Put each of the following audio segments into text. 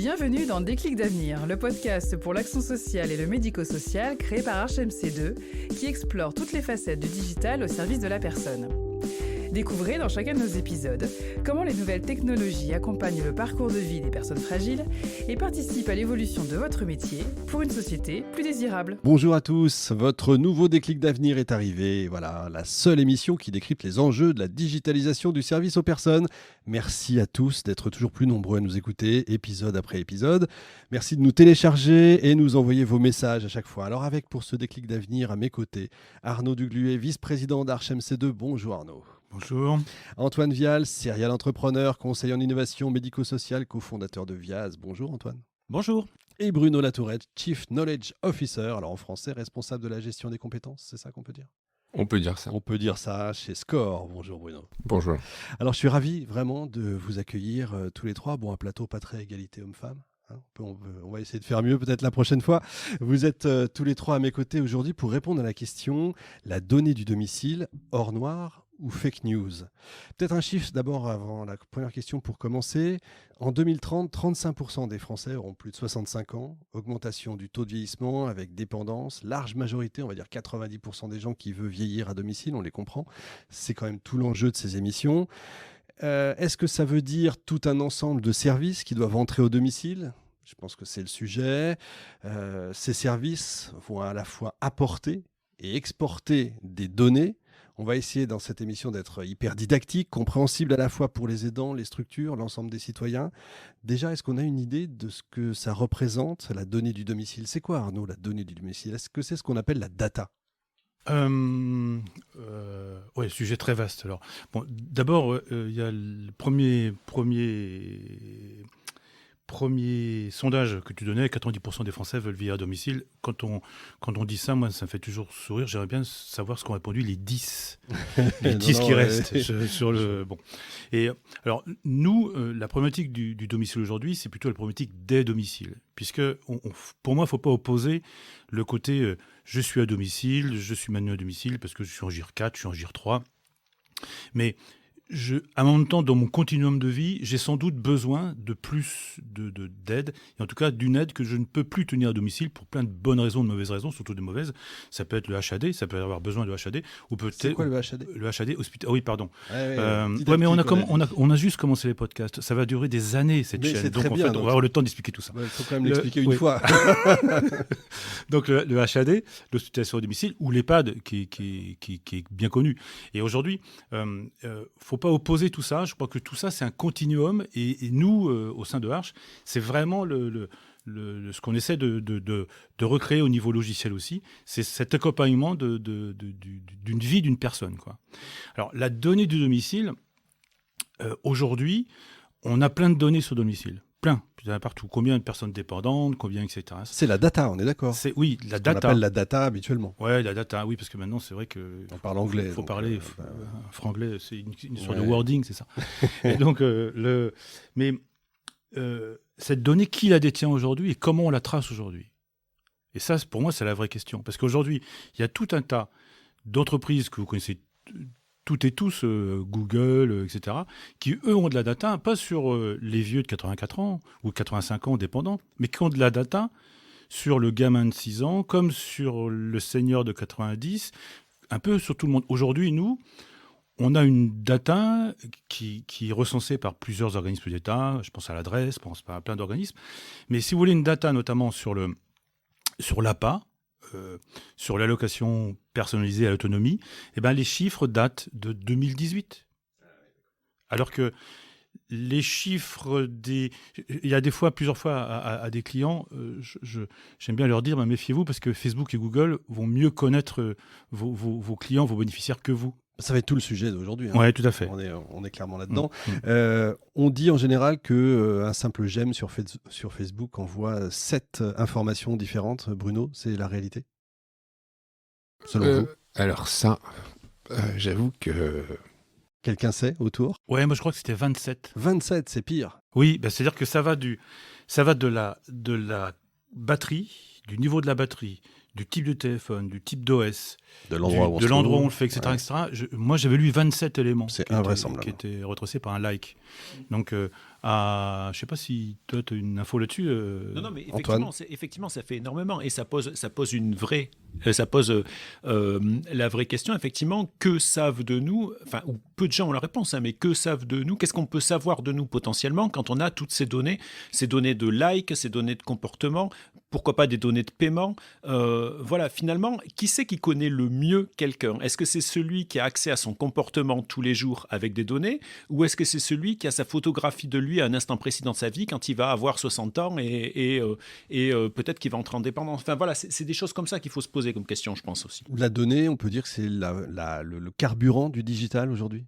Bienvenue dans Déclic d'avenir, le podcast pour l'action sociale et le médico-social créé par HMC2 qui explore toutes les facettes du digital au service de la personne. Découvrez dans chacun de nos épisodes comment les nouvelles technologies accompagnent le parcours de vie des personnes fragiles et participent à l'évolution de votre métier pour une société plus désirable. Bonjour à tous, votre nouveau Déclic d'avenir est arrivé. Voilà, la seule émission qui décrypte les enjeux de la digitalisation du service aux personnes. Merci à tous d'être toujours plus nombreux à nous écouter, épisode après épisode. Merci de nous télécharger et nous envoyer vos messages à chaque fois. Alors avec pour ce Déclic d'avenir à mes côtés, Arnaud Dugluet, vice-président d'HMC2. Bonjour Arnaud. Bonjour. Antoine Vial, serial entrepreneur, conseiller en innovation médico-sociale, cofondateur de Viaz. Bonjour Antoine. Bonjour. Et Bruno Latourette, Chief Knowledge Officer, alors en français, responsable de la gestion des compétences, c'est ça qu'on peut dire ? On peut dire ça. On peut dire ça chez Score. Bonjour Bruno. Bonjour. Alors je suis ravi vraiment de vous accueillir tous les trois. Bon, un plateau pas très égalité homme-femme. On va essayer de faire mieux peut-être la prochaine fois. Vous êtes tous les trois à mes côtés aujourd'hui pour répondre à la question, la donnée du domicile, hors noir ou fake news? Peut-être un chiffre d'abord avant la première question pour commencer. En 2030, 35% des Français auront plus de 65 ans. Augmentation du taux de vieillissement avec dépendance. Large majorité, on va dire 90% des gens qui veulent vieillir à domicile, on les comprend. C'est quand même tout l'enjeu de ces émissions. Est-ce que ça veut dire tout un ensemble de services qui doivent entrer au domicile ? Je pense que c'est le sujet. Ces services vont à la fois apporter et exporter des données. On va essayer dans cette émission d'être hyper didactique, compréhensible à la fois pour les aidants, les structures, l'ensemble des citoyens. Déjà, est-ce qu'on a une idée de ce que ça représente, la donnée du domicile ? C'est quoi Arnaud, la donnée du domicile ? Est-ce que c'est ce qu'on appelle la data ? Oui, sujet très vaste. Alors, bon, d'abord, il y a le premier sondage que tu donnais, 90% des Français veulent vieillir à domicile. Quand on dit ça, moi, ça me fait toujours sourire. J'aimerais bien savoir ce qu'ont répondu les 10, qui restent sur le... Bon. Et alors, nous, la problématique du domicile aujourd'hui, c'est plutôt la problématique des domiciles. Puisque, pour moi, il ne faut pas opposer le côté je suis à domicile, je suis maintenu à domicile parce que je suis en GIR 4, je suis en GIR 3. Mais... en même temps, dans mon continuum de vie, j'ai sans doute besoin de plus d'aide, et en tout cas d'une aide que je ne peux plus tenir à domicile pour plein de bonnes raisons, de mauvaises raisons, surtout de mauvaises. Ça peut être le HAD, ça peut avoir besoin de HAD, ou peut-être... C'est quoi le HAD ? Le HAD hospital. Oui, pardon. Mais on a juste commencé les podcasts. Ça va durer des années, cette chaîne. Donc, en fait, on va avoir le temps d'expliquer tout ça. Il faut quand même l'expliquer une fois. Donc, le HAD, l'hospitalisation à domicile, ou l'EHPAD, qui est bien connu. Et aujourd'hui, faut pas opposer tout ça. Je crois que tout ça, c'est un continuum. Et nous, au sein de Arch, c'est vraiment ce qu'on essaie de recréer au niveau logiciel aussi. C'est cet accompagnement d'une vie d'une personne, quoi. Alors, la donnée du domicile, aujourd'hui, on a plein de données sur domicile. Plein, partout. Combien de personnes dépendantes, combien, etc. C'est la data, on est d'accord. Oui, la data. On appelle la data habituellement. Oui, la data, oui, parce que maintenant, c'est vrai que... On parle anglais. Il faut parler franglais, c'est une sorte de wording, c'est ça. Et donc, cette donnée, qui la détient aujourd'hui et comment on la trace aujourd'hui ? Et ça, pour moi, c'est la vraie question. Parce qu'aujourd'hui, il y a tout un tas d'entreprises que vous connaissez toutes et tous, Google, etc., qui, eux, ont de la data, pas sur les vieux de 84 ans ou 85 ans dépendants, mais qui ont de la data sur le gamin de 6 ans, comme sur le senior de 90, un peu sur tout le monde. Aujourd'hui, nous, on a une data qui est recensée par plusieurs organismes d'État, je pense à l'adresse, je pense à plein d'organismes, mais si vous voulez une data notamment sur l'APA, sur l'allocation personnalisée à l'autonomie, eh ben, les chiffres datent de 2018. Alors que les chiffres il y a plusieurs fois à des clients, j'aime bien leur dire, méfiez-vous parce que Facebook et Google vont mieux connaître vos clients, vos bénéficiaires que vous. Ça va être tout le sujet d'aujourd'hui. Oui, tout à fait. On est clairement là-dedans. On dit en général qu'un simple j'aime sur Facebook envoie 7 informations différentes. Bruno, c'est la réalité ? Selon vous ? Alors ça, j'avoue que... Quelqu'un sait autour ? Ouais, moi je crois que c'était 27. 27, c'est pire. Oui, c'est-à-dire que ça va de la batterie, du niveau de la batterie, du type de téléphone, du type d'OS, de l'endroit où on le fait, etc. etc. Moi, j'avais lu 27 éléments invraisemblable. qui étaient retracés par un like. Donc, Je ne sais pas si toi, tu as une info là-dessus. Non, mais Antoine. effectivement, ça fait énormément et ça pose ça pose la vraie question, effectivement, que savent de nous, enfin, ou peu de gens ont la réponse, hein, mais que savent de nous, qu'est-ce qu'on peut savoir de nous potentiellement quand on a toutes ces données de likes, ces données de comportement, pourquoi pas des données de paiement, voilà, finalement, qui c'est qui connaît le mieux quelqu'un? Est-ce que c'est celui qui a accès à son comportement tous les jours avec des données, ou est-ce que c'est celui qui a sa photographie de lui à un instant précis dans sa vie quand il va avoir 60 ans et peut-être qu'il va entrer en dépendance? Enfin voilà, c'est des choses comme ça qu'il faut se poser comme question, je pense aussi. La donnée, on peut dire que c'est le carburant du digital aujourd'hui,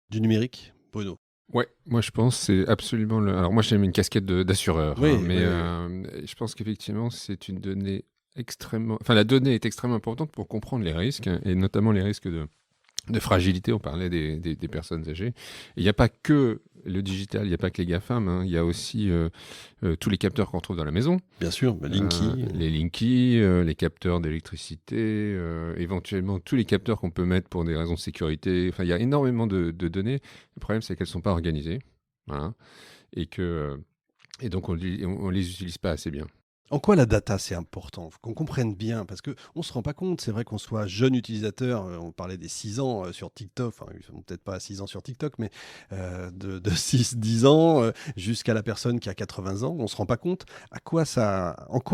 du numérique, Bruno. Ouais, moi je pense que c'est absolument Alors moi j'ai mis une casquette d'assureur, Oui, mais oui. je pense qu'effectivement c'est une donnée extrêmement... Enfin la donnée est extrêmement importante pour comprendre les risques, et notamment les risques de fragilité. On parlait des personnes âgées. Il n'y a pas que le digital, il n'y a pas que les GAFAM, hein. Il y a aussi tous les capteurs qu'on trouve dans la maison. Bien sûr, Linky. Les Linky, les capteurs d'électricité, éventuellement tous les capteurs qu'on peut mettre pour des raisons de sécurité. Enfin, il y a énormément de données. Le problème, c'est qu'elles ne sont pas organisées. Voilà. Et donc, on ne les utilise pas assez bien. En quoi la data, c'est important? Faut qu'on comprenne bien, parce qu'on ne se rend pas compte. C'est vrai qu'on soit jeune utilisateur, on parlait des 6 ans sur TikTok, enfin, ils ne sont peut-être pas à 6 ans sur TikTok, mais de 6-10 ans jusqu'à la personne qui a 80 ans, on ne se rend pas compte en quoi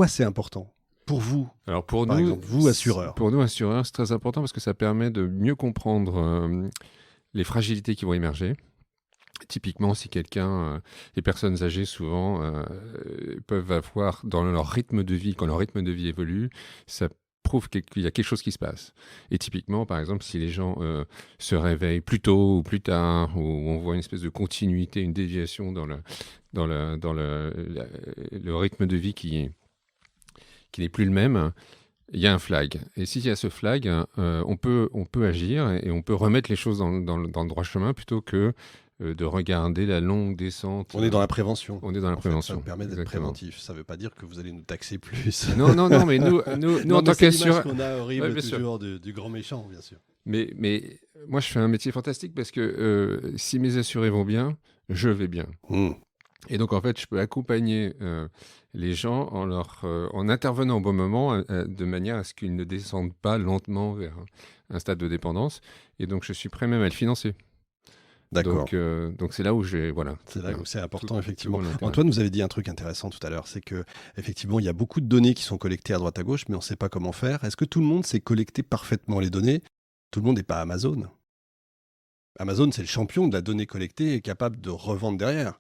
c'est important pour vous. Alors pour Par nous, exemple, vous, assureurs. Pour nous, assureurs, c'est très important parce que ça permet de mieux comprendre les fragilités qui vont émerger. Typiquement, si les personnes âgées souvent peuvent avoir dans leur rythme de vie, quand leur rythme de vie évolue, ça prouve qu'il y a quelque chose qui se passe. Et typiquement, par exemple, si les gens se réveillent plus tôt ou plus tard, ou on voit une espèce de continuité, une déviation dans le rythme de vie qui n'est plus le même, il y a un flag. Et s'il y a ce flag, on peut agir et on peut remettre les choses dans le droit chemin plutôt que de regarder la longue descente. On est dans la prévention. On est dans la prévention. Ça permet d'être Exactement. préventif. Ça ne veut pas dire que vous allez nous taxer plus. Non, mais nous en tant qu'assureurs... C'est l'image qu'on a horrible Ouais, bien toujours du grand méchant, bien sûr. Mais moi, je fais un métier fantastique parce que si mes assurés vont bien, je vais bien. Et donc, en fait, je peux accompagner les gens en intervenant au bon moment, de manière à ce qu'ils ne descendent pas lentement vers un stade de dépendance. Et donc, je suis prêt même à le financer. D'accord. Donc c'est là où voilà. C'est là où c'est important, effectivement. tout mon intérêt. Antoine, vous avez dit un truc intéressant tout à l'heure, c'est que effectivement, il y a beaucoup de données qui sont collectées à droite à gauche, mais on ne sait pas comment faire. Est-ce que tout le monde sait collecter parfaitement les données? Tout le monde n'est pas Amazon. Amazon, c'est le champion de la donnée collectée et capable de revendre derrière.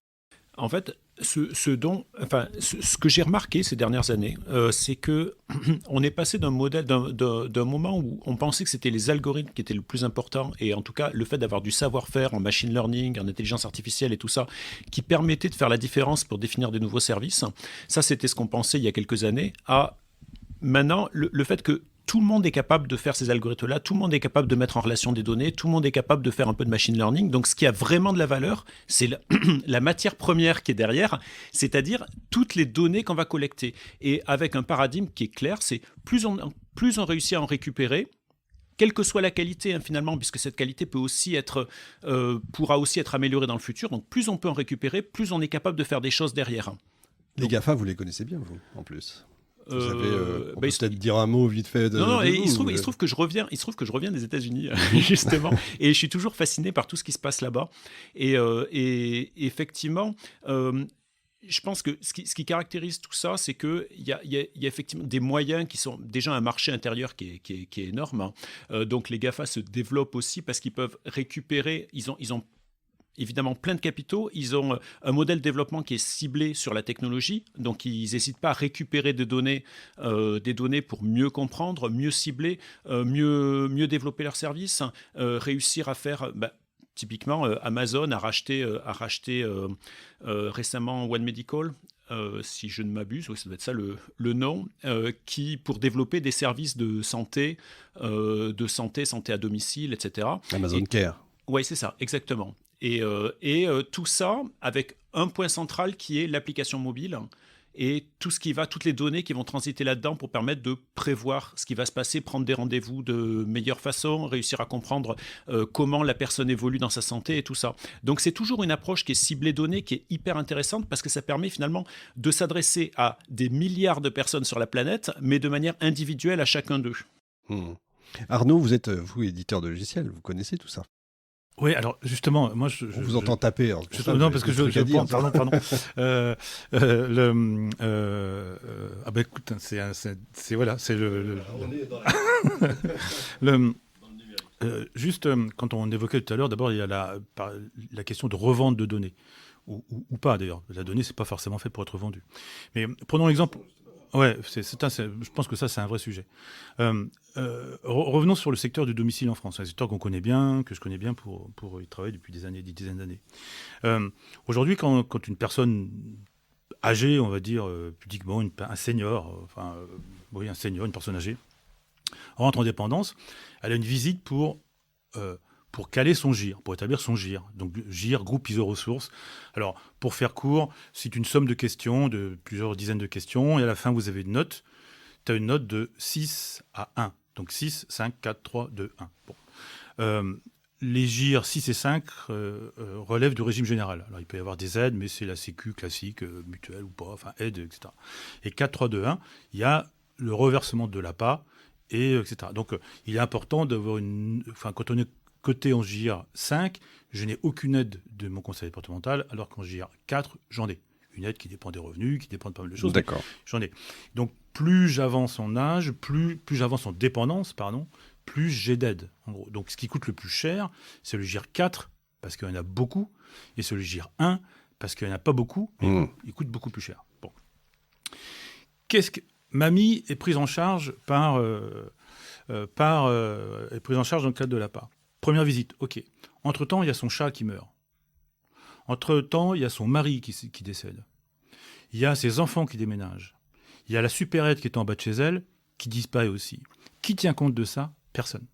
En fait, ce que j'ai remarqué ces dernières années, c'est que on est passé d'un moment où on pensait que c'était les algorithmes qui étaient le plus important, et en tout cas le fait d'avoir du savoir-faire en machine learning, en intelligence artificielle et tout ça, qui permettait de faire la différence pour définir des nouveaux services. Ça, c'était ce qu'on pensait il y a quelques années. À maintenant, le fait que tout le monde est capable de faire ces algorithmes-là, tout le monde est capable de mettre en relation des données, tout le monde est capable de faire un peu de machine learning. Donc, ce qui a vraiment de la valeur, c'est la matière première qui est derrière, c'est-à-dire toutes les données qu'on va collecter. Et avec un paradigme qui est clair, c'est plus on réussit à en récupérer, quelle que soit la qualité, hein, finalement, puisque cette qualité pourra aussi être améliorée dans le futur. Donc, plus on peut en récupérer, plus on est capable de faire des choses derrière. Les GAFA, vous les connaissez bien, vous, en plus. Vous savez, on peut peut-être il dire un mot vite fait de Non, de et vous, il se trouve que je reviens des États-Unis justement, et je suis toujours fasciné par tout ce qui se passe là-bas. Et effectivement, je pense que ce qui caractérise tout ça, c'est qu'il y a effectivement des moyens qui sont déjà un marché intérieur qui est énorme. Hein. Donc les GAFA se développent aussi parce qu'ils peuvent récupérer. Ils ont évidemment plein de capitaux, ils ont un modèle de développement qui est ciblé sur la technologie, donc ils n'hésitent pas à récupérer des données pour mieux comprendre, mieux cibler, mieux développer leurs services, réussir à faire... typiquement, Amazon a racheté récemment One Medical, si je ne m'abuse, oui, ça doit être ça le nom, qui pour développer des services de santé à domicile, etc. Amazon Care. Oui, c'est ça, exactement. Et tout ça avec un point central qui est l'application mobile et toutes les données qui vont transiter là-dedans pour permettre de prévoir ce qui va se passer, prendre des rendez-vous de meilleure façon, réussir à comprendre comment la personne évolue dans sa santé et tout ça. Donc c'est toujours une approche qui est ciblée données, qui est hyper intéressante parce que ça permet finalement de s'adresser à des milliards de personnes sur la planète, mais de manière individuelle à chacun d'eux. Arnaud, vous êtes éditeur de logiciels, vous connaissez tout ça. Oui, alors justement, moi on vous entend taper. Non, parce que pardon. Ah ben écoute, c'est voilà, c'est juste quand on évoquait tout à l'heure, d'abord il y a la question de revente de données ou pas d'ailleurs. La donnée c'est pas forcément fait pour être vendue. Mais prenons l'exemple. Ouais, je pense que ça, c'est un vrai sujet. Revenons sur le secteur du domicile en France. C'est un secteur qu'on connaît bien, que je connais bien pour y travailler depuis des dizaines d'années. Aujourd'hui, quand une personne âgée, on va dire pudiquement, un senior, un senior, une personne âgée, rentre en dépendance, elle a une visite pour caler son GIR, pour établir son GIR. Donc GIR, groupe ISO-ressources. Alors, pour faire court, c'est une somme de questions, de plusieurs dizaines de questions, et à la fin, vous avez une note. Tu as une note de 6 à 1. Donc 6, 5, 4, 3, 2, 1. Bon. Les GIR 6 et 5 relèvent du régime général. Alors, il peut y avoir des aides, mais c'est la sécu classique, mutuelle ou pas, enfin aide, etc. Et 4, 3, 2, 1, il y a le reversement de l'APA, et etc. Donc, il est important d'avoir quand on est côté en GIR 5, je n'ai aucune aide de mon conseil départemental, alors qu'en GIR 4, j'en ai. Une aide qui dépend des revenus, qui dépend de pas mal de choses. D'accord. J'en ai. Donc, plus j'avance en âge, plus j'avance en dépendance, plus j'ai d'aide, en gros. Donc, ce qui coûte le plus cher, c'est le GIR 4, parce qu'il y en a beaucoup, et c'est le GIR 1, parce qu'il n'y en a pas beaucoup, mais il coûte beaucoup plus cher. Bon. Mamie est prise en charge est prise en charge dans le cadre de l'APA. Première visite, ok. Entre-temps, il y a son chat qui meurt. Entre-temps, il y a son mari qui décède. Il y a ses enfants qui déménagent. Il y a la supérette qui est en bas de chez elle qui disparaît aussi. Qui tient compte de ça ? Personne.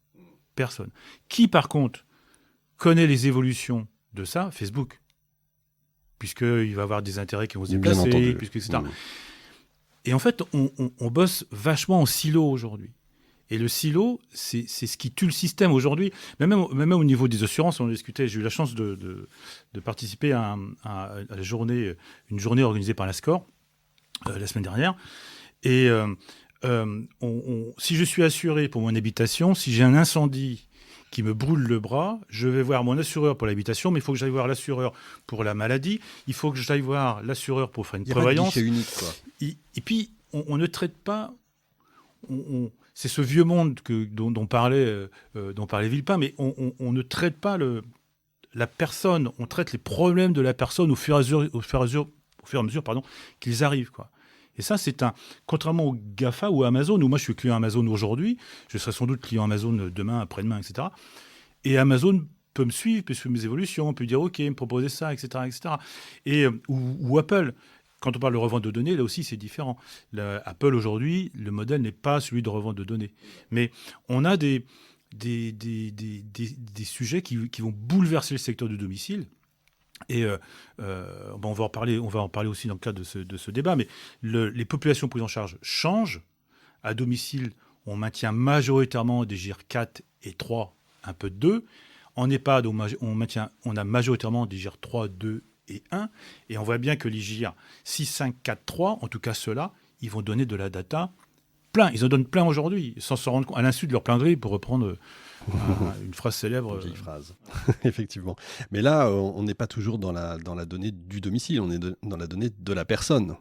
Personne. Qui, par contre, connaît les évolutions de ça ? Facebook. Puisqu'il va y avoir des intérêts qui vont se déplacer, etc. Et en fait, on bosse vachement en silo aujourd'hui. Et le silo, c'est ce qui tue le système aujourd'hui. Même au niveau des assurances, on en discutait. J'ai eu la chance de participer à une journée organisée par la SCOR la semaine dernière. Et si je suis assuré pour mon habitation, si j'ai un incendie qui me brûle le bras, je vais voir mon assureur pour l'habitation, mais il faut que j'aille voir l'assureur pour la maladie. Il faut que j'aille voir l'assureur pour faire une prévoyance. Il y a pas de guichet unique, quoi. Et puis, on ne traite pas... c'est ce vieux monde dont parlait Villepin, mais on ne traite pas la personne, on traite les problèmes de la personne au fur et à mesure qu'ils arrivent, quoi. Et ça, contrairement au GAFA ou à Amazon, où moi je suis client Amazon aujourd'hui, je serai sans doute client Amazon demain, après-demain, etc. Et Amazon peut me suivre, peut suivre mes évolutions, peut dire ok, me proposer ça, etc. etc. Ou Apple. Quand on parle de revente de données, là aussi, c'est différent. Apple, aujourd'hui, le modèle n'est pas celui de revente de données. Mais on a des sujets qui vont bouleverser le secteur du domicile. Et on va en parler aussi dans le cadre de ce débat. Mais les populations prises en charge changent. À domicile, on maintient majoritairement des GIR 4 et 3, un peu de 2. En EHPAD, on a majoritairement des GIR 3, 2 et 1, et on voit bien que les GIR 6, 5, 4, 3, en tout cas ceux-là, ils vont donner de la data plein. Ils en donnent plein aujourd'hui, sans se rendre compte, à l'insu de leur plein gré, pour reprendre une phrase célèbre. Une vieille phrase, effectivement. Mais là, on n'est pas toujours dans la donnée du domicile, on est dans la donnée de la personne.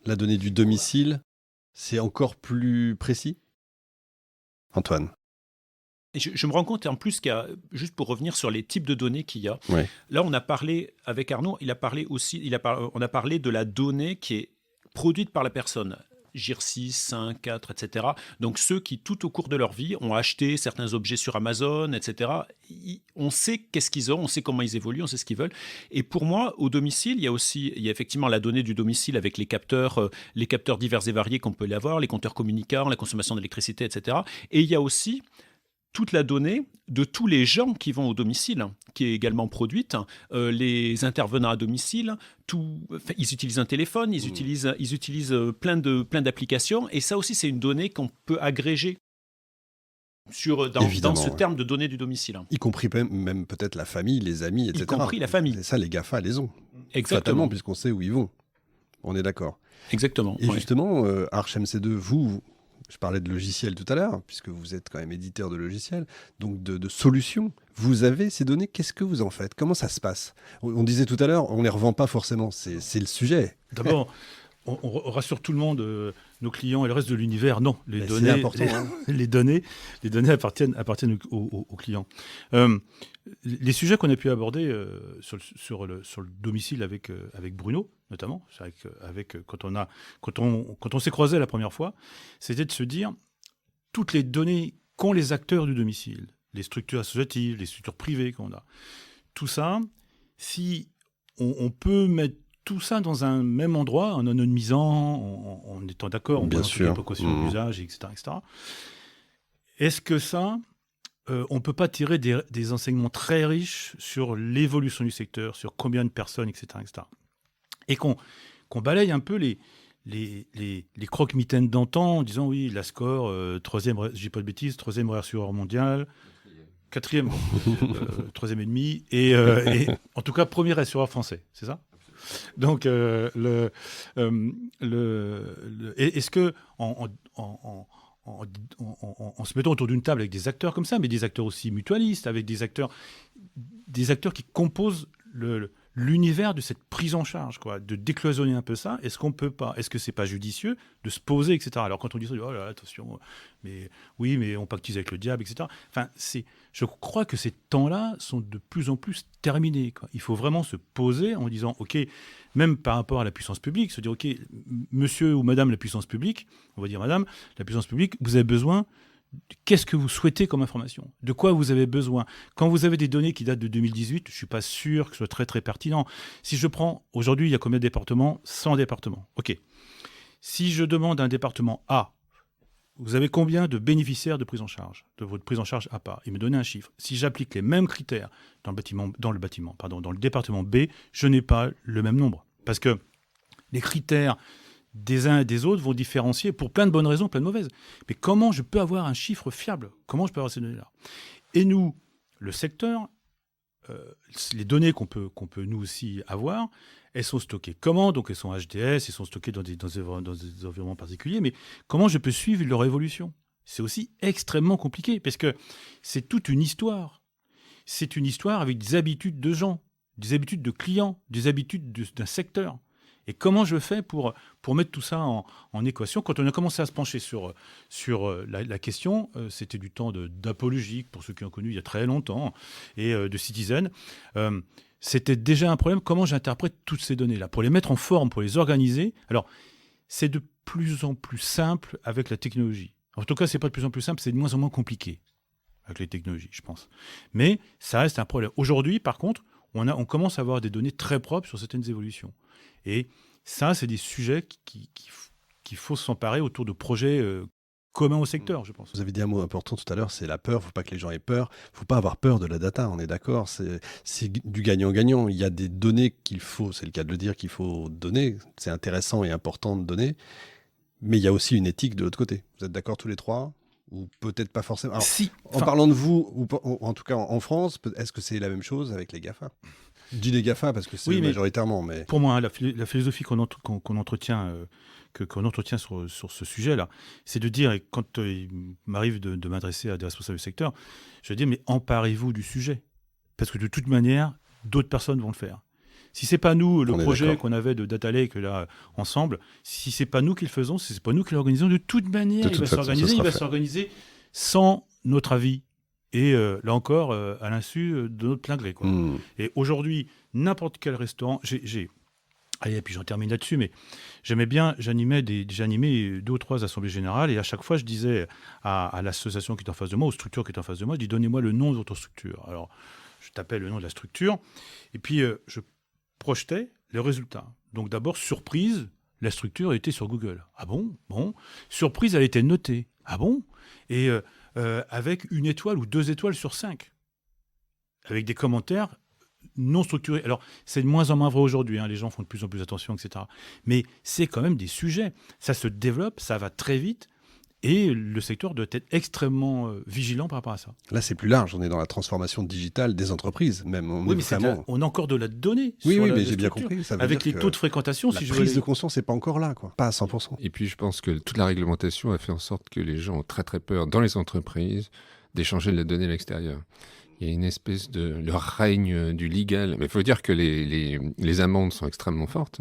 La donnée du domicile, c'est encore plus précis ? Antoine ? Je me rends compte en plus qu'il y a, juste pour revenir sur les types de données qu'il y a, ouais. Là on a parlé avec Arnaud, on a parlé de la donnée qui est produite par la personne. GIR 6, 5, 4, etc. Donc ceux qui, tout au cours de leur vie, ont acheté certains objets sur Amazon, etc. On sait qu'est-ce qu'ils ont, on sait comment ils évoluent, on sait ce qu'ils veulent. Et pour moi, au domicile, il y a effectivement la donnée du domicile avec les capteurs divers et variés qu'on peut y avoir, les compteurs communicants, la consommation d'électricité, etc. Et il y a aussi toute la donnée de tous les gens qui vont au domicile, qui est également produite, les intervenants à domicile, ils utilisent un téléphone, ils utilisent plein d'applications, et ça aussi c'est une donnée qu'on peut agréger dans ce terme de données du domicile. Y compris même peut-être la famille, les amis, etc. Y compris la famille. Et ça, les GAFA les ont. Exactement. Fatalement, puisqu'on sait où ils vont. On est d'accord. Exactement. Et justement, Arch MC2, vous, je parlais de logiciels tout à l'heure, puisque vous êtes quand même éditeur de logiciels, donc de solutions. Vous avez ces données, qu'est-ce que vous en faites? Comment ça se passe? On disait tout à l'heure, on ne les revend pas forcément, c'est le sujet. D'abord, on rassure tout le monde, nos clients et le reste de l'univers. Non, les données, c'est important, les données appartiennent aux clients. Les sujets qu'on a pu aborder sur le domicile avec Bruno, notamment, quand on s'est croisés la première fois, c'était de se dire toutes les données qu'ont les acteurs du domicile, les structures associatives, les structures privées qu'on a, tout ça, si on peut mettre tout ça dans un même endroit, en anonymisant, en étant d'accord, en prenant toutes les précautions d'usage, etc., etc. Est-ce que ça, on ne peut pas tirer des enseignements très riches sur l'évolution du secteur, sur combien de personnes, etc., etc. Et qu'on balaye un peu les croque-mitaines d'antan en disant oui, la score, troisième, je dis pas de bêtises, troisième réassureur mondial, quatrième, troisième et demi, et en tout cas premier réassureur français, c'est ça? Donc, est-ce que en se mettant autour d'une table avec des acteurs comme ça, mais des acteurs aussi mutualistes, avec des acteurs qui composent l'univers de cette prise en charge, quoi, de décloisonner un peu ça, est-ce qu'on peut pas, est-ce que c'est pas judicieux de se poser, etc. Alors quand on dit ça, oh là là, attention, mais oui, mais on pactise avec le diable, etc. Enfin, je crois que ces temps-là sont de plus en plus terminés, quoi. Il faut vraiment se poser en disant, ok, même par rapport à la puissance publique, se dire, ok, monsieur ou madame la puissance publique, on va dire madame, la puissance publique, vous avez besoin. Qu'est-ce que vous souhaitez comme information? De quoi vous avez besoin? Quand vous avez des données qui datent de 2018, je ne suis pas sûr que ce soit très très pertinent. Si je prends, aujourd'hui, il y a combien de départements? 100 départements. OK. Si je demande à un département A, vous avez combien de bénéficiaires de prise en charge, de votre prise en charge à part? Il me donnait un chiffre. Si j'applique les mêmes critères dans le département B, je n'ai pas le même nombre. Parce que les critères des uns et des autres vont différencier pour plein de bonnes raisons, plein de mauvaises. Mais comment je peux avoir un chiffre fiable? Comment je peux avoir ces données-là? Et nous, le secteur, les données qu'on peut nous aussi avoir, elles sont stockées comment? Donc elles sont HDS, elles sont stockées dans des environnements particuliers, mais comment je peux suivre leur évolution? C'est aussi extrêmement compliqué, parce que c'est toute une histoire. C'est une histoire avec des habitudes de gens, des habitudes de clients, des habitudes d'un secteur. Et comment je fais pour mettre tout ça en équation? Quand on a commencé à se pencher sur la question, c'était du temps d'Apologique, pour ceux qui ont connu il y a très longtemps, et de Citizen. C'était déjà un problème, comment j'interprète toutes ces données-là, pour les mettre en forme, pour les organiser. Alors, c'est de plus en plus simple avec la technologie. En tout cas, c'est pas de plus en plus simple, c'est de moins en moins compliqué avec les technologies, je pense. Mais ça reste un problème. Aujourd'hui, par contre, on commence à avoir des données très propres sur certaines évolutions. Et ça, c'est des sujets qu'il faut s'emparer autour de projets communs au secteur, je pense. Vous avez dit un mot important tout à l'heure, c'est la peur. Il ne faut pas que les gens aient peur. Il ne faut pas avoir peur de la data, on est d'accord. C'est du gagnant-gagnant. Il y a des données qu'il faut, c'est le cas de le dire, qu'il faut donner. C'est intéressant et important de donner. Mais il y a aussi une éthique de l'autre côté. Vous êtes d'accord tous les trois? Ou peut-être pas forcément. Alors, en parlant de vous, ou en tout cas en France, est-ce que c'est la même chose avec les GAFA? Je dis les GAFA parce que c'est majoritairement. Mais... Pour moi, la philosophie qu'on entretient sur ce sujet-là, c'est de dire, et quand il m'arrive de m'adresser à des responsables du secteur, je dis, mais emparez-vous du sujet. Parce que de toute manière, d'autres personnes vont le faire. Si c'est pas nous, le projet qu'on avait de Data Lake là ensemble, si c'est pas nous qui le faisons, si c'est pas nous qui l'organisons, de toute manière, il va s'organiser sans notre avis. Et là encore, à l'insu de notre plein gré, quoi. Et aujourd'hui, n'importe quel restaurant, allez, et puis j'en termine là-dessus, mais j'animais 2 ou 3 assemblées générales, et à chaque fois, je disais à l'association qui est en face de moi, aux structures qui est en face de moi, je dis, donnez-moi le nom de votre structure. Alors, je tapais le nom de la structure, et puis je projetais les résultats. Donc d'abord, surprise, la structure était sur Google. Ah bon? Bon. Surprise, elle était notée. Ah bon? Et avec 1 étoile ou 2 étoiles sur 5, avec des commentaires non structurés. Alors, c'est de moins en moins vrai aujourd'hui, les gens font de plus en plus attention, etc. Mais c'est quand même des sujets. Ça se développe, ça va très vite, et le secteur doit être extrêmement vigilant par rapport à ça. Là, c'est plus large. On est dans la transformation digitale des entreprises, même. On a encore de la donnée. Oui, mais j'ai bien compris. Ça veut avec dire les taux de fréquentation, la prise de conscience n'est pas encore là, quoi. Pas à 100%. Et puis, je pense que toute la réglementation a fait en sorte que les gens ont très, très peur, dans les entreprises, d'échanger de la donnée à l'extérieur. Il y a une espèce de le règne du légal. Mais il faut dire que les amendes sont extrêmement fortes.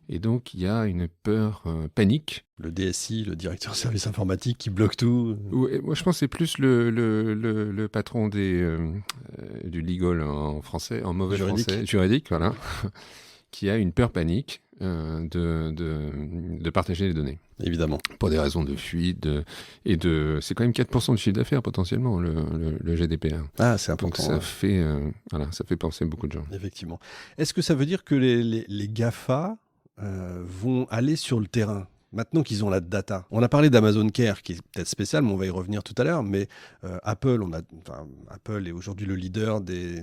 Et donc, il y a une peur panique. Le DSI, le directeur service informatique qui bloque tout. Moi, je pense que c'est plus le patron du legal en français, en mauvais français, juridique, voilà, qui a une peur panique de partager les données. Évidemment. Pour des raisons de fuite. C'est quand même 4% de chiffre d'affaires potentiellement, le GDPR. Ah, c'est important. Donc ça fait penser beaucoup de gens. Effectivement. Est-ce que ça veut dire que les GAFA vont aller sur le terrain maintenant qu'ils ont la data? On a parlé d'Amazon Care, qui est peut-être spécial, mais on va y revenir tout à l'heure. Mais Apple est aujourd'hui le leader des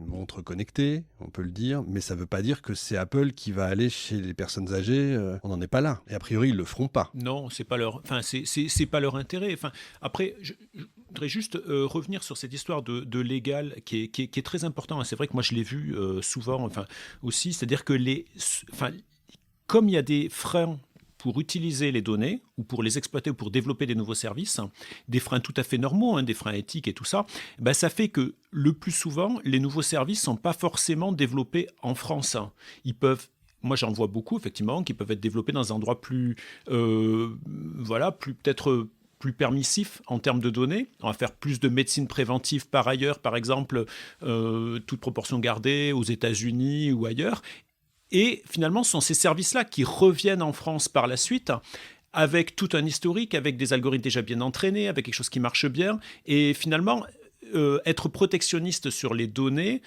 montres connectées, on peut le dire. Mais ça ne veut pas dire que c'est Apple qui va aller chez les personnes âgées. On n'en est pas là. Et a priori, ils ne le feront pas. Non, c'est pas leur intérêt. Après, je voudrais juste revenir sur cette histoire de légal qui est très important. C'est vrai que moi, je l'ai vu souvent aussi. C'est-à-dire que comme il y a des freins pour utiliser les données ou pour les exploiter ou pour développer des nouveaux services, des freins tout à fait normaux, des freins éthiques et tout ça, ça fait que le plus souvent, les nouveaux services ne sont pas forcément développés en France. Moi, j'en vois beaucoup, effectivement, qui peuvent être développés dans un endroit plus permissif en termes de données. On va faire plus de médecine préventive par ailleurs, par exemple, toute proportion gardée aux États-Unis ou ailleurs. Et finalement, ce sont ces services-là qui reviennent en France par la suite, avec tout un historique, avec des algorithmes déjà bien entraînés, avec quelque chose qui marche bien. Et finalement, être protectionniste sur les données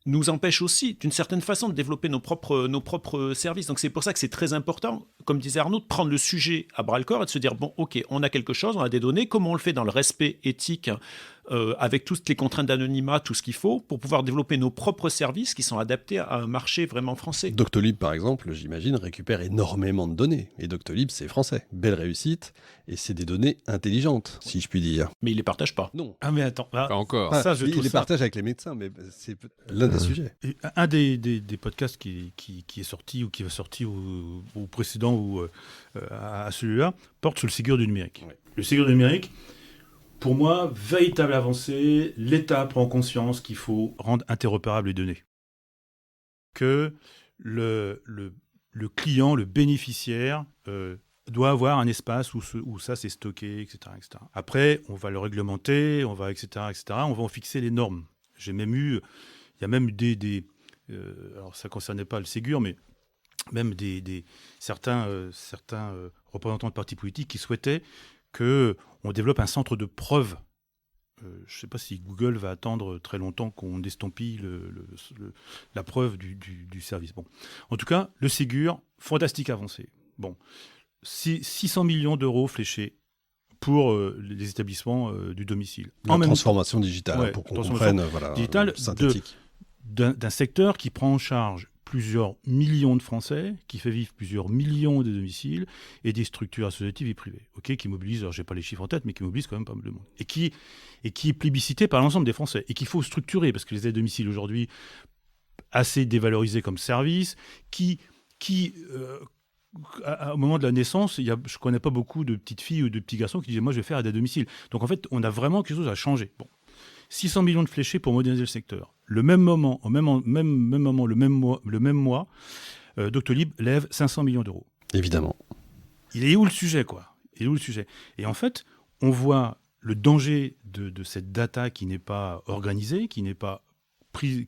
nous empêche aussi, d'une certaine façon, de développer nos propres services. Donc c'est pour ça que c'est très important, comme disait Arnaud, de prendre le sujet à bras-le-corps et de se dire, bon, ok, on a quelque chose, on a des données, comment on le fait dans le respect éthique, avec toutes les contraintes d'anonymat, tout ce qu'il faut, pour pouvoir développer nos propres services qui sont adaptés à un marché vraiment français. Doctolib, par exemple, j'imagine, récupère énormément de données. Et Doctolib, c'est français. Belle réussite. Et c'est des données intelligentes, si je puis dire. Mais ils ne les partagent pas. Non. Ah mais attends. Pas encore. Ils les partagent avec les médecins, mais c'est l'un des sujets. Et un des podcasts qui est sorti ou qui va sortir au précédent ou à celui-là porte sur le Ségur du numérique. Ouais. Le Ségur du numérique, pour moi, véritable avancée, l'État prend conscience qu'il faut rendre interopérables les données. Que le client, le bénéficiaire, doit avoir un espace où ça c'est stocké, etc., etc. Après, on va le réglementer, on va, etc., etc. On va en fixer les normes. Il y a même alors ça ne concernait pas le Ségur, mais même certains représentants de partis politiques qui souhaitaient qu'on développe un centre de preuve. Je ne sais pas si Google va attendre très longtemps qu'on estampille la preuve du service. Bon. En tout cas, le Ségur, fantastique avancée. Bon. 600 millions d'euros fléchés pour les établissements du domicile. Transformation digitale, pour qu'on comprenne, digitale synthétique. D'un secteur qui prend en charge plusieurs millions de Français, qui fait vivre plusieurs millions de domiciles et des structures associatives et privées, qui mobilisent, alors je n'ai pas les chiffres en tête, mais qui mobilisent quand même pas mal de monde. Et qui est plébiscité par l'ensemble des Français et qu'il faut structurer, parce que les aides à domicile aujourd'hui, assez dévalorisées comme service, au moment de la naissance, je ne connais pas beaucoup de petites filles ou de petits garçons qui disaient « moi je vais faire aide à domicile ». Donc en fait, on a vraiment quelque chose à changer. Bon. 600 millions de fléchés pour moderniser le secteur. Le même moment, le même mois, Doctolib lève 500 millions d'euros. Évidemment. Il est où le sujet, quoi ? Et en fait, on voit le danger de cette data qui n'est pas organisée, qui n'est pas prise,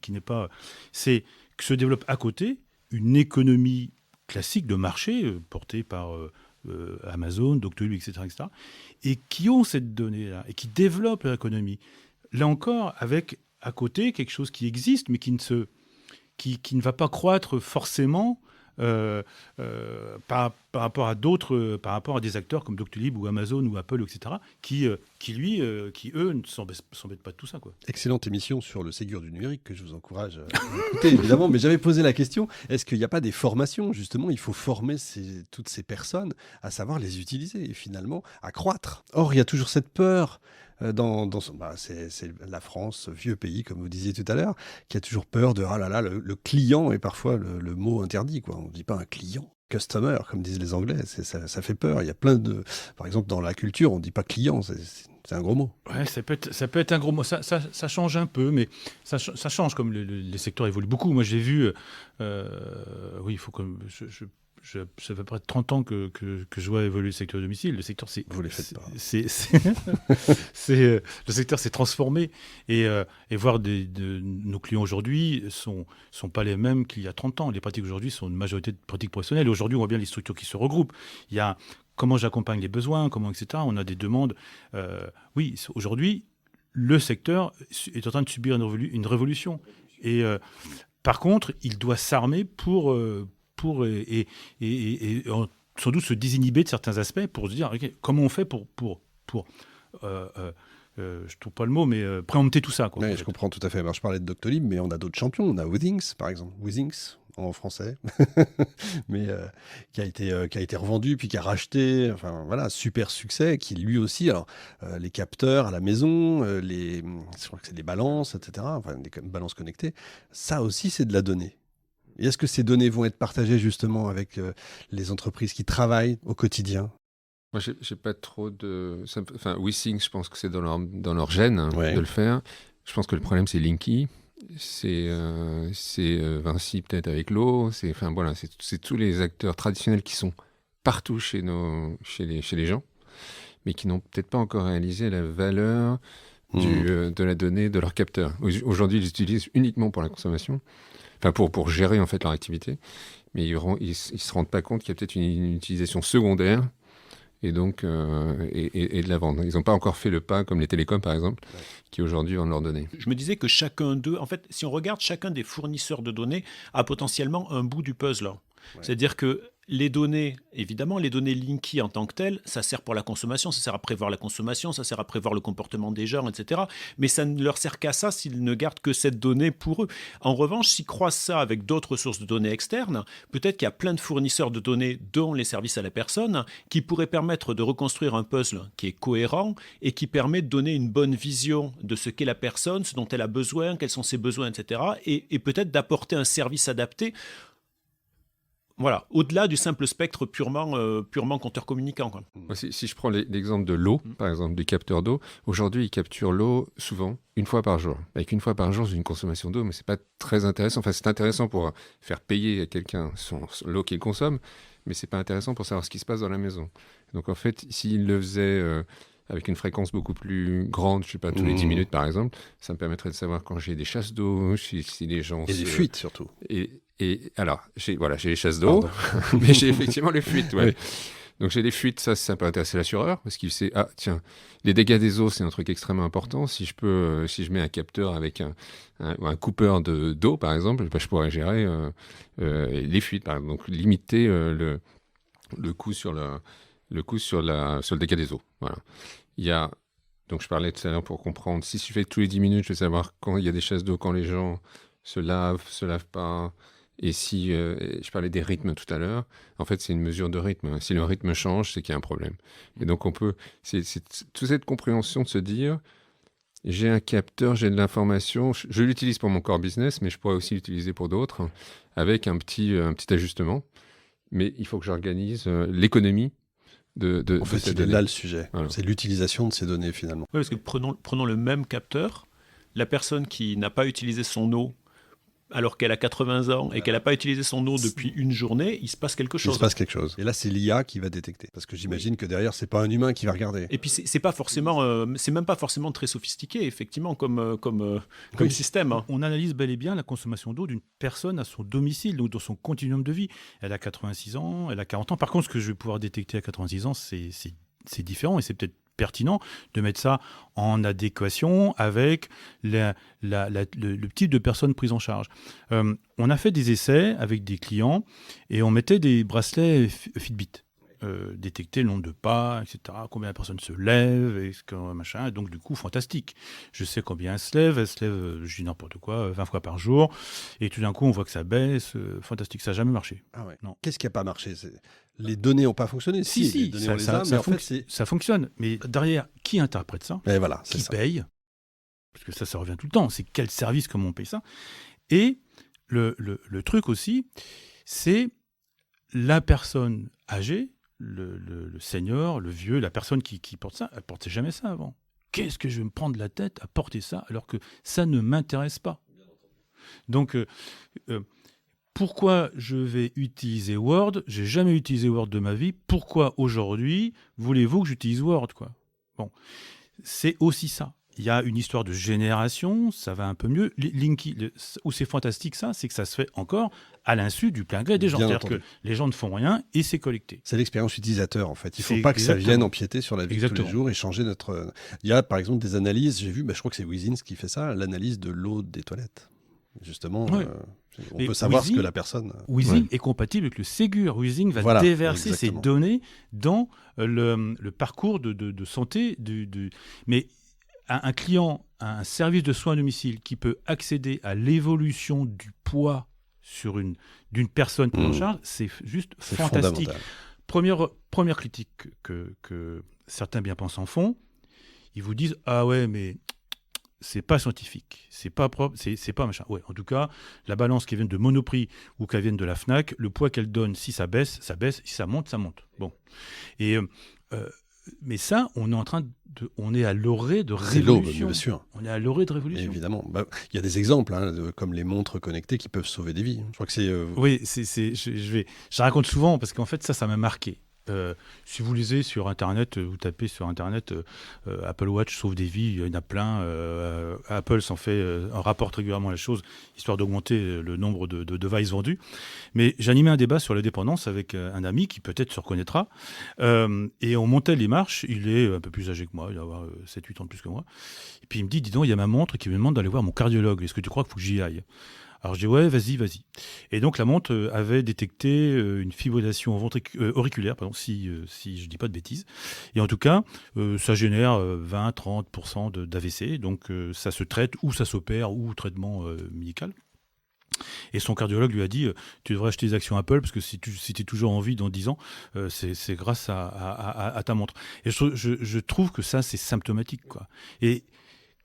c'est que se développe à côté une économie classique de marché portée par Amazon, Doctolib, etc., et qui ont cette donnée-là et qui développent l'économie. Là encore, avec à côté quelque chose qui existe, mais qui ne va pas croître forcément par rapport à d'autres, par rapport à des acteurs comme Doctolib ou Amazon ou Apple, etc., qui qui eux, ne s'embêtent pas de tout ça, quoi. Excellente émission sur le Ségur du numérique que je vous encourage à écouter, évidemment. Mais j'avais posé la question, est-ce qu'il n'y a pas des formations, justement? Il faut former toutes ces personnes à savoir les utiliser et finalement à croître. Or, il y a toujours cette peur c'est la France, vieux pays, comme vous disiez tout à l'heure, qui a toujours peur de, ah là là, le client est parfois le mot interdit, quoi. On ne dit pas un client. Customer, comme disent les Anglais, ça fait peur. Il y a plein de... Par exemple, dans la culture, on ne dit pas client, c'est un gros mot. Ouais, ça peut être un gros mot. Ça change un peu, mais ça change comme les secteurs évoluent beaucoup. Moi, j'ai vu... oui, il faut que... Ça fait près de 30 ans que je vois évoluer le secteur domicile. Le secteur, vous les faites pas. Le secteur s'est transformé et voir nos clients aujourd'hui sont pas les mêmes qu'il y a 30 ans. Les pratiques aujourd'hui sont une majorité de pratiques professionnelles. Aujourd'hui, on voit bien les structures qui se regroupent. Il y a comment j'accompagne les besoins, etc. On a des demandes. Oui, aujourd'hui, le secteur est en train de subir une révolution. Et par contre, il doit s'armer pour sans doute se désinhiber de certains aspects pour se dire okay, comment on fait pour je trouve pas le mot, mais préempter tout ça, quoi. Oui, je comprends tout à fait. Alors, je parlais de Doctolib, mais on a d'autres champions. On a Withings, par exemple. Withings, en français, mais qui a été revendu, puis qui a racheté. Enfin, voilà, super succès, qui lui aussi, alors, les capteurs à la maison, je crois que c'est des balances, etc., enfin, des balances connectées. Ça aussi, c'est de la donnée. Et est-ce que ces données vont être partagées justement avec les entreprises qui travaillent au quotidien? Moi, j'ai pas trop de... Enfin, WeSync, je pense que c'est dans leur gène de le faire. Je pense que le problème, c'est Linky. C'est Vinci peut-être avec l'eau. Enfin, voilà, c'est tous les acteurs traditionnels qui sont partout chez les gens, mais qui n'ont peut-être pas encore réalisé la valeur de la donnée de leur capteur. Aujourd'hui, ils l'utilisent uniquement pour la consommation. Enfin, pour gérer en fait leur activité, mais ils se rendent pas compte qu'il y a peut-être une utilisation secondaire et donc et de la vente. Ils n'ont pas encore fait le pas comme les télécoms par exemple, qui aujourd'hui vendent leurs données. Je me disais que chacun d'eux, en fait, si on regarde, chacun des fournisseurs de données a potentiellement un bout du puzzle. Ouais. C'est-à-dire que les données, évidemment, les données Linky en tant que telles, ça sert pour la consommation, ça sert à prévoir la consommation, ça sert à prévoir le comportement des gens, etc. Mais ça ne leur sert qu'à ça s'ils ne gardent que cette donnée pour eux. En revanche, s'ils croisent ça avec d'autres sources de données externes, peut-être qu'il y a plein de fournisseurs de données, dont les services à la personne, qui pourraient permettre de reconstruire un puzzle qui est cohérent et qui permet de donner une bonne vision de ce qu'est la personne, ce dont elle a besoin, quels sont ses besoins, etc. Et peut-être d'apporter un service adapté. Voilà, au-delà du simple spectre purement compteur communicant, quoi. Si je prends l'exemple de l'eau, par exemple, du capteur d'eau, aujourd'hui, ils capturent l'eau souvent une fois par jour. Avec une fois par jour, j'ai une consommation d'eau, mais c'est pas très intéressant. Enfin, c'est intéressant pour faire payer à quelqu'un l'eau qu'il consomme, mais c'est pas intéressant pour savoir ce qui se passe dans la maison. Donc, en fait, s'ils le faisaient avec une fréquence beaucoup plus grande, je sais pas, tous les 10 minutes, par exemple, ça me permettrait de savoir quand j'ai des chasses d'eau, si les gens... Et des fuites, surtout. Et alors, j'ai les chasses d'eau, mais j'ai effectivement les fuites. Ouais. Oui. Donc j'ai les fuites, ça peut intéresser l'assureur, parce qu'il sait, ah tiens, les dégâts des eaux, c'est un truc extrêmement important. Si je mets un capteur avec un coupeur d'eau, par exemple, je pourrais gérer les fuites, par exemple. Donc limiter le coût sur le dégât des eaux. Voilà. Donc je parlais tout à l'heure pour comprendre, si je fais tous les 10 minutes, je vais savoir quand il y a des chasses d'eau, quand les gens se lavent pas. Et si je parlais des rythmes tout à l'heure, en fait, c'est une mesure de rythme. Si le rythme change, c'est qu'il y a un problème. Et donc, c'est toute cette compréhension de se dire, j'ai un capteur, j'ai de l'information, je l'utilise pour mon core business, mais je pourrais aussi l'utiliser pour d'autres, avec un petit ajustement. Mais il faut que j'organise l'économie en fait, c'est là le sujet. Voilà. C'est l'utilisation de ces données, finalement. Oui, parce que prenons le même capteur. La personne qui n'a pas utilisé son eau alors qu'elle a 80 ans et qu'elle n'a pas utilisé son eau depuis une journée, il se passe quelque chose. Il se passe quelque chose. Et là, c'est l'IA qui va détecter. Parce que j'imagine que derrière, c'est pas un humain qui va regarder. Et puis, c'est même pas forcément très sophistiqué, effectivement, comme système. Hein. On analyse bel et bien la consommation d'eau d'une personne à son domicile, donc dans son continuum de vie. Elle a 86 ans, elle a 40 ans. Par contre, ce que je vais pouvoir détecter à 86 ans, c'est différent et c'est peut-être pertinent de mettre ça en adéquation avec le type de personnes prises en charge. On a fait des essais avec des clients et on mettait des bracelets Fitbit. détecter le nombre de pas, etc., combien la personne se lève, machin, et donc du coup, fantastique. Je sais combien elle se lève, je dis n'importe quoi, 20 fois par jour, et tout d'un coup, on voit que ça baisse, fantastique, ça n'a jamais marché. Ah ouais. Non. Qu'est-ce qui n'a pas marché? Les données n'ont pas fonctionné. Les données, on les a, mais en fait, ça fonctionne. Mais derrière, qui interprète ça? Et voilà, c'est qui ça. paye? Parce que ça revient tout le temps. C'est quel service, comment on paye ça? Et le truc aussi, c'est la personne âgée, le senior, le vieux, la personne qui porte ça, elle ne portait jamais ça avant. Qu'est-ce que je vais me prendre la tête à porter ça alors que ça ne m'intéresse pas? Donc, pourquoi je vais utiliser Word? J'ai jamais utilisé Word de ma vie. Pourquoi aujourd'hui voulez-vous que j'utilise Word, quoi? Bon, c'est aussi ça. Il y a une histoire de génération, ça va un peu mieux. Linky, où c'est fantastique, ça, c'est que ça se fait encore à l'insu du plein gré des gens. Bien C'est-à-dire entendu. que les gens ne font rien et c'est collecté. C'est l'expérience utilisateur, en fait. Il ne faut C'est pas que ça exactement. vienne empiéter sur la vie de tous Exactement. les jours et changer notre... Il y a, par exemple, des analyses, j'ai vu, je crois que c'est Wizins qui fait ça, l'analyse de l'eau des toilettes. Justement, Ouais. on Mais peut savoir Wizing- ce que la personne... Wizing est compatible avec le Ségur. Wizing va Voilà, déverser ses exactement. données dans le parcours de santé. Mais un client, un service de soins à domicile qui peut accéder à l'évolution du poids d'une personne prise en charge, c'est juste C'est fantastique. fondamental. Première critique que certains bien-pensants font, ils vous disent « Ah ouais, mais c'est pas scientifique, c'est pas propre, c'est pas machin. » Ouais, en tout cas, la balance qui vient de Monoprix ou qui vient de la FNAC, le poids qu'elle donne, si ça baisse, ça baisse, si ça monte, ça monte. Bon. Et, mais ça, on est à l'orée de C'est l'aube, révolution. bien sûr. On est à l'orée de révolution. Évidemment. Il y a des exemples, comme les montres connectées qui peuvent sauver des vies. Je crois que c'est... Oui, je raconte souvent parce qu'en fait, ça m'a marqué. Si vous lisez sur Internet, vous tapez sur Internet Apple Watch sauve des vies, il y en a plein. Apple s'en fait, rapporte régulièrement la chose, histoire d'augmenter le nombre de devices vendus. Mais j'animais un débat sur la dépendance avec un ami qui peut-être se reconnaîtra. Et on montait les marches, il est un peu plus âgé que moi, il doit avoir 7-8 ans de plus que moi. Et puis il me dit, dis donc, il y a ma montre qui me demande d'aller voir mon cardiologue, est-ce que tu crois qu'il faut que j'y aille? Alors je dis ouais, vas-y. Et donc la montre avait détecté une fibrillation auriculaire, si je dis pas de bêtises. Et en tout cas, ça génère 20-30% d'AVC, donc ça se traite ou ça s'opère ou traitement médical. Et son cardiologue lui a dit tu devrais acheter des actions Apple parce que si tu es toujours en vie dans 10 ans, c'est grâce à ta montre. Et je trouve que ça c'est symptomatique, quoi. Et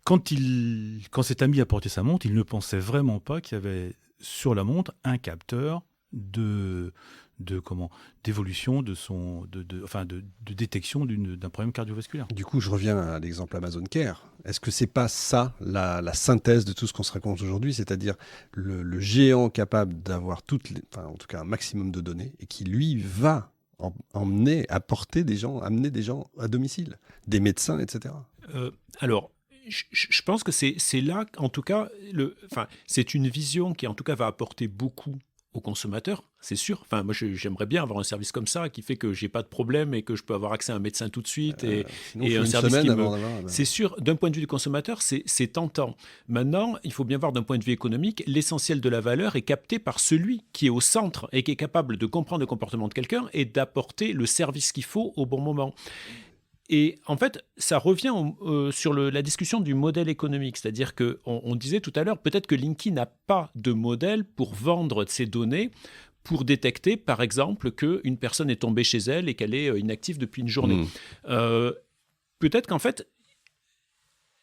quand cet ami a porté sa montre, il ne pensait vraiment pas qu'il y avait sur la montre un capteur d'évolution de détection d'un problème cardiovasculaire. Du coup, je reviens à l'exemple Amazon Care. Est-ce que c'est pas ça la synthèse de tout ce qu'on se raconte aujourd'hui, c'est-à-dire le géant capable d'avoir en tout cas un maximum de données et qui lui va amener des gens à domicile, des médecins, etc. Alors, je pense que c'est là, en tout cas, c'est une vision qui, en tout cas, va apporter beaucoup aux consommateurs, c'est sûr. Enfin, moi, j'aimerais bien avoir un service comme ça qui fait que j'ai pas de problème et que je peux avoir accès à un médecin tout de suite et un service qui C'est sûr, d'un point de vue du consommateur, c'est tentant. Maintenant, il faut bien voir d'un point de vue économique, l'essentiel de la valeur est capté par celui qui est au centre et qui est capable de comprendre le comportement de quelqu'un et d'apporter le service qu'il faut au bon moment. Et en fait, ça revient sur la discussion du modèle économique. C'est-à-dire qu'on disait tout à l'heure, peut-être que Linky n'a pas de modèle pour vendre ses données, pour détecter, par exemple, qu'une personne est tombée chez elle et qu'elle est inactive depuis une journée. Peut-être qu'en fait,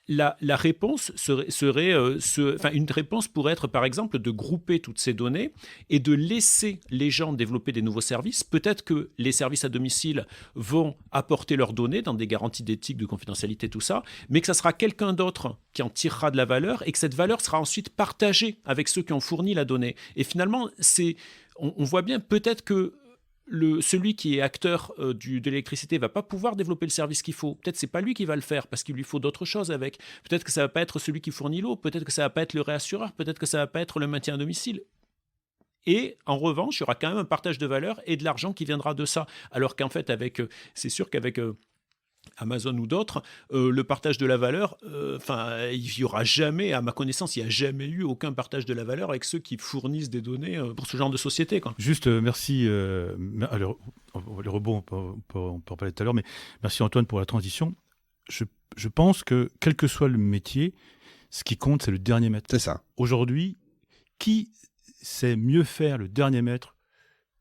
la réponse une réponse pourrait être, par exemple, de grouper toutes ces données et de laisser les gens développer des nouveaux services. Peut-être que les services à domicile vont apporter leurs données dans des garanties d'éthique, de confidentialité, tout ça, mais que ça sera quelqu'un d'autre qui en tirera de la valeur et que cette valeur sera ensuite partagée avec ceux qui ont fourni la donnée. Et finalement, on voit bien peut-être que celui qui est acteur de l'électricité va pas pouvoir développer le service qu'il faut. Peut-être c'est pas lui qui va le faire parce qu'il lui faut d'autres choses avec. Peut-être que ça va pas être celui qui fournit l'eau. Peut-être que ça va pas être le réassureur. Peut-être que ça va pas être le maintien à domicile. Et en revanche, il y aura quand même un partage de valeur et de l'argent qui viendra de ça. Alors qu'en fait, c'est sûr qu'avec Amazon ou d'autres, le partage de la valeur, il n'y aura jamais, à ma connaissance, il n'y a jamais eu aucun partage de la valeur avec ceux qui fournissent des données pour ce genre de société, quoi. Juste, merci. Alors, le rebond, on peut en parler tout à l'heure, mais merci Antoine pour la transition. Je pense que, quel que soit le métier, ce qui compte, c'est le dernier mètre. C'est ça. Aujourd'hui, qui sait mieux faire le dernier mètre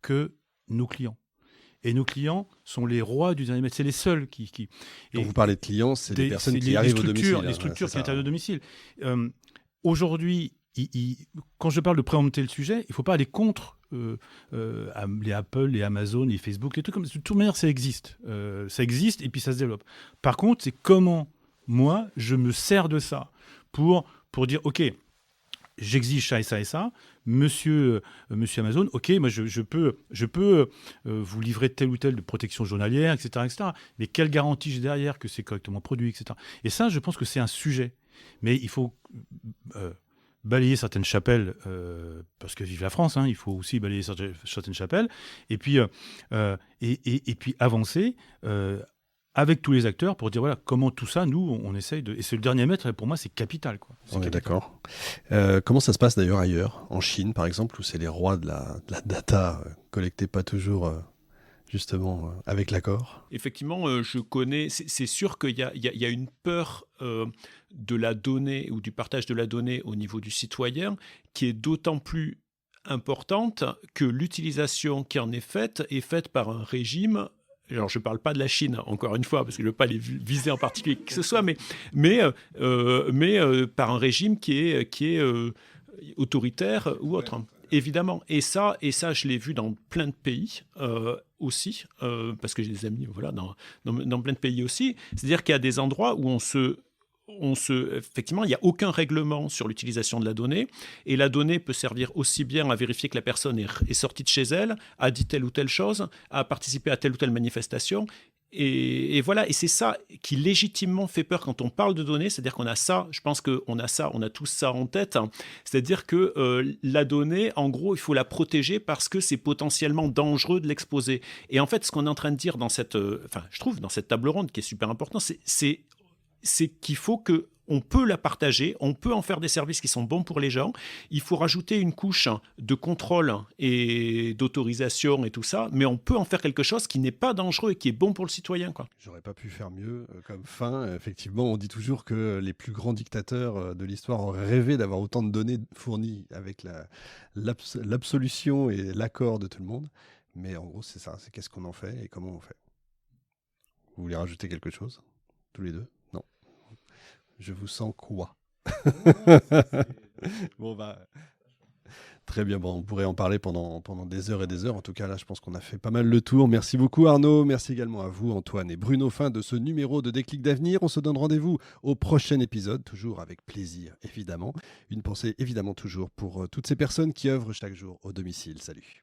que nos clients? Et nos clients sont les rois du dernier mètre. C'est les seuls qui... Quand vous parlez de clients, c'est des personnes qui arrivent au domicile. Les structures qui interviennent au domicile. Aujourd'hui, quand je parle de préempter le sujet, il ne faut pas aller contre les Apple, les Amazon, les Facebook, les trucs comme ça. De toute manière, ça existe. Ça existe et puis ça se développe. Par contre, c'est comment, moi, je me sers de ça pour dire, OK, j'exige ça et ça et ça. Monsieur Amazon, OK, moi, je peux vous livrer telle ou telle de protection journalière, etc., etc. Mais quelle garantie j'ai derrière que c'est correctement produit, etc. Et ça, je pense que c'est un sujet. Mais il faut... balayer certaines chapelles, parce que vive la France, il faut aussi balayer certaines chapelles, et puis avancer avec tous les acteurs pour dire voilà comment tout ça, nous, on essaye de... Et c'est le dernier mètre, et pour moi, c'est capital. On est d'accord. Comment ça se passe d'ailleurs ailleurs, en Chine par exemple, où c'est les rois de la data collectée pas toujours... justement, avec l'accord? Effectivement, je connais, c'est sûr qu'il y a une peur de la donnée ou du partage de la donnée au niveau du citoyen qui est d'autant plus importante que l'utilisation qui en est faite par un régime. Alors, je ne parle pas de la Chine, encore une fois, parce que je ne veux pas les viser en particulier qui que ce soit, mais par un régime qui est autoritaire ou autre. Évidemment, et ça, je l'ai vu dans plein de pays aussi, parce que j'ai des amis dans plein de pays aussi. C'est-à-dire qu'il y a des endroits où effectivement, il n'y a aucun règlement sur l'utilisation de la donnée, et la donnée peut servir aussi bien à vérifier que la personne est sortie de chez elle, a dit telle ou telle chose, a participé à telle ou telle manifestation. Et voilà, et c'est ça qui légitimement fait peur quand on parle de données, c'est-à-dire qu'on a ça, je pense qu'on a tous ça en tête, c'est-à-dire que la donnée, en gros, il faut la protéger parce que c'est potentiellement dangereux de l'exposer. Et en fait, ce qu'on est en train de dire dans je trouve, dans cette table ronde qui est super important, c'est qu'il faut que on peut la partager, on peut en faire des services qui sont bons pour les gens. Il faut rajouter une couche de contrôle et d'autorisation et tout ça, mais on peut en faire quelque chose qui n'est pas dangereux et qui est bon pour le citoyen, quoi. J'aurais pas pu faire mieux comme fin. Effectivement, on dit toujours que les plus grands dictateurs de l'histoire auraient rêvé d'avoir autant de données fournies avec l'absolution et l'accord de tout le monde. Mais en gros, c'est ça. C'est qu'est-ce qu'on en fait et comment on fait. Vous voulez rajouter quelque chose, tous les deux? Non. Je vous sens quoi? Bon, très bien, on pourrait en parler pendant des heures et des heures. En tout cas, là, je pense qu'on a fait pas mal le tour. Merci beaucoup Arnaud, merci également à vous Antoine et Bruno. Fin de ce numéro de Déclic d'avenir. On se donne rendez-vous au prochain épisode, toujours avec plaisir, évidemment. Une pensée, évidemment, toujours pour toutes ces personnes qui œuvrent chaque jour au domicile. Salut.